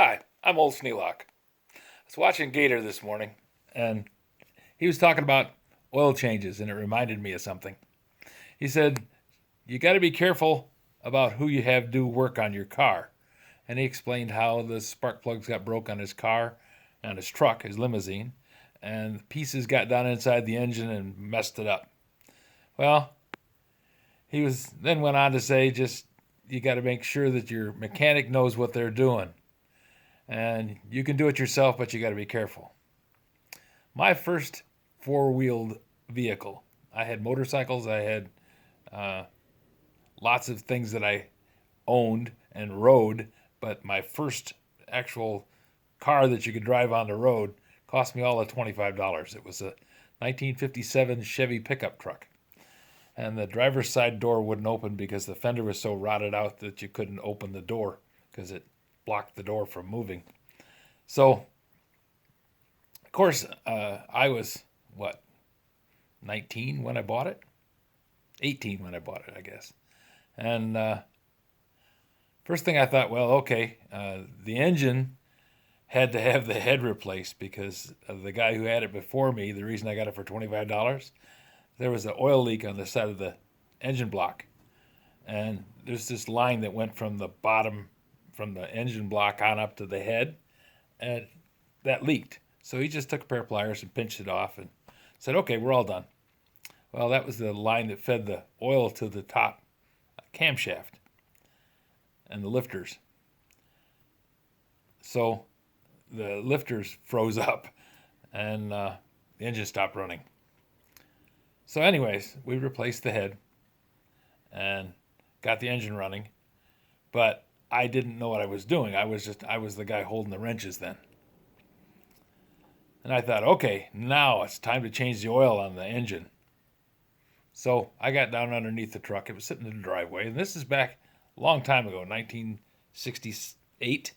Hi, I'm Old Sneelock. I was watching Gator this morning, and he was talking about oil changes, and it reminded me of something. He said, you got to be careful about who you have do work on your car. And he explained how the spark plugs got broke on his car, on his truck, his limousine, and pieces got down inside the engine and messed it up. Well, he was then went on to say, just you got to make sure that your mechanic knows what they're doing. And you can do it yourself, but you got to be careful. My first four-wheeled vehicle. I had motorcycles. I had uh, lots of things that I owned and rode, but my first actual car that you could drive on the road cost me all of $25. It was a 1957 Chevy pickup truck, and the driver's side door wouldn't open because the fender was so rotted out that you couldn't open the door because it blocked the door from moving. So, of course, I was what 19 when I bought it, 18 when I bought it, I guess. And first thing I thought, well, okay, the engine had to have the head replaced because of the guy who had it before me. The reason I got it for $25, there was an oil leak on the side of the engine block, and there's this line that went from the bottom, from the engine block on up to the head, and that leaked. So he just took a pair of pliers and pinched it off and said, okay, we're all done. Well, that was the line that fed the oil to the top camshaft and the lifters. So the lifters froze up and the engine stopped running. So, anyways, we replaced the head and got the engine running, but I didn't know what I was doing. I was the guy holding the wrenches then. And I thought, okay, now it's time to change the oil on the engine. So I got down underneath the truck. It was sitting in the driveway, and this is back a long time ago, 1968,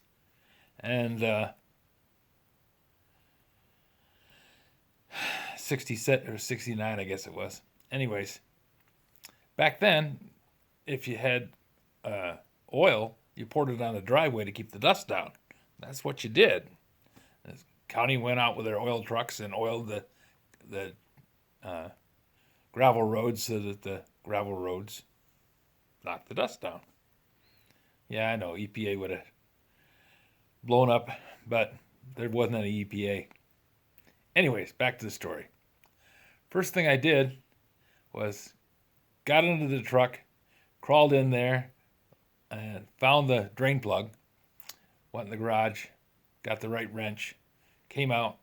and 67 or 69, I guess it was. Anyways, back then, if you had oil, you poured it on the driveway to keep the dust down. That's what you did. The county went out with their oil trucks and oiled the gravel roads so that the gravel roads knocked the dust down. Yeah, I know EPA would have blown up, but there wasn't any EPA. Anyways, back to the story. First thing I did was got into the truck, crawled in there, and found the drain plug, went in the garage, got the right wrench, came out,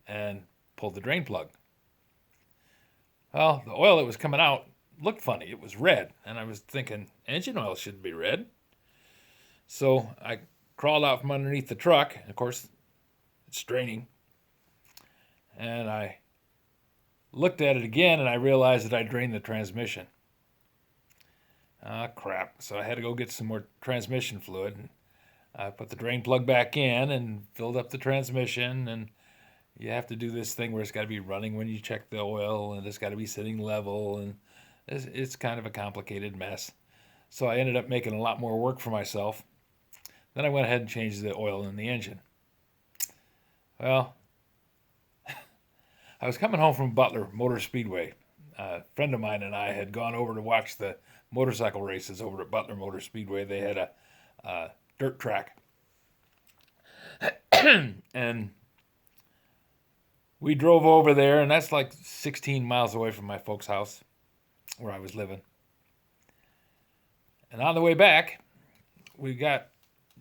and pulled the drain plug. Well, the oil that was coming out looked funny. It was red, and I was thinking, engine oil shouldn't be red. So I crawled out from underneath the truck, and of course, it's draining. And I looked at it again, and I realized that I drained the transmission. Ah, crap. So I had to go get some more transmission fluid. And I put the drain plug back in and filled up the transmission. And you have to do this thing where it's got to be running when you check the oil, and it's got to be sitting level. And it's kind of a complicated mess. So I ended up making a lot more work for myself. Then I went ahead and changed the oil in the engine. Well, I was coming home from Butler Motor Speedway. A friend of mine and I had gone over to watch the motorcycle races over at Butler Motor Speedway. They had a dirt track. And we drove over there, and that's like 16 miles away from my folks' house where I was living. And on the way back, we got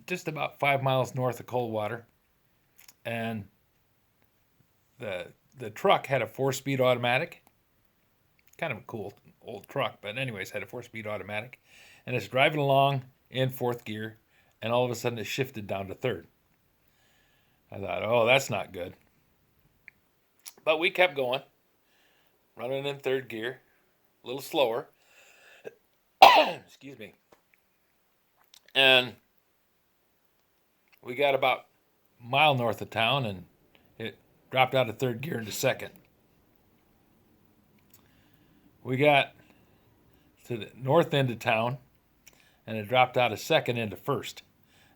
just about 5 miles north of Coldwater, and the truck had a 4-speed automatic. Kind of a cool old truck, but anyways, had a 4-speed automatic, and it's driving along in fourth gear, and all of a sudden it shifted down to third. I thought, oh, that's not good. But we kept going, running in third gear, a little slower. Excuse me. And we got about a mile north of town, and it dropped out of third gear into second. We got to the north end of town, and it dropped out of second into first.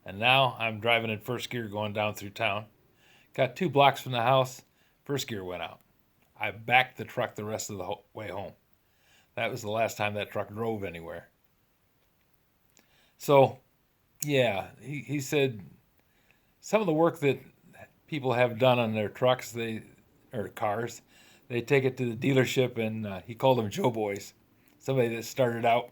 And now I'm driving in first gear going down through town. Got 2 blocks from the house, first gear went out. I backed the truck the rest of the way home. That was the last time that truck drove anywhere. So, yeah, he said some of the work that people have done on their trucks, or cars, they take it to the dealership, and he called them Joe Boys. Somebody that started out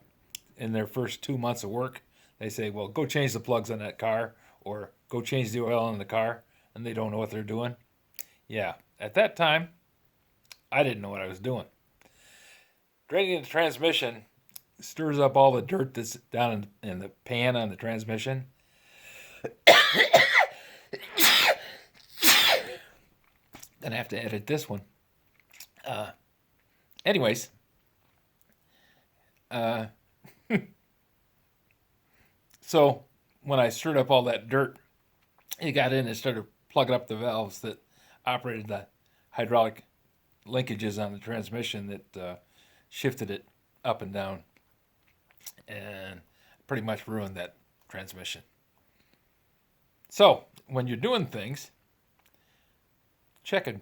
in their first 2 months of work, they say, well, go change the plugs on that car, or go change the oil in the car, and they don't know what they're doing. Yeah, at that time, I didn't know what I was doing. Draining the transmission stirs up all the dirt that's down in the pan on the transmission. Gonna have to edit this one. Anyways, so when I stirred up all that dirt, it got in and started plugging up the valves that operated the hydraulic linkages on the transmission that shifted it up and down, and pretty much ruined that transmission. So when you're doing things, check it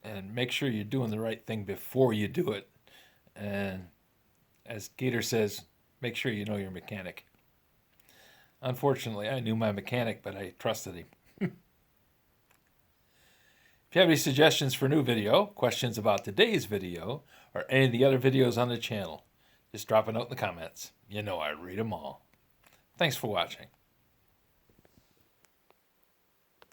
and make sure you're doing the right thing before you do it. And as Gator says, make sure you know your mechanic. Unfortunately, I knew my mechanic, but I trusted him. If you have any suggestions for new video, questions about today's video, or any of the other videos on the channel, just drop a note in the comments. You know I read them all. Thanks for watching.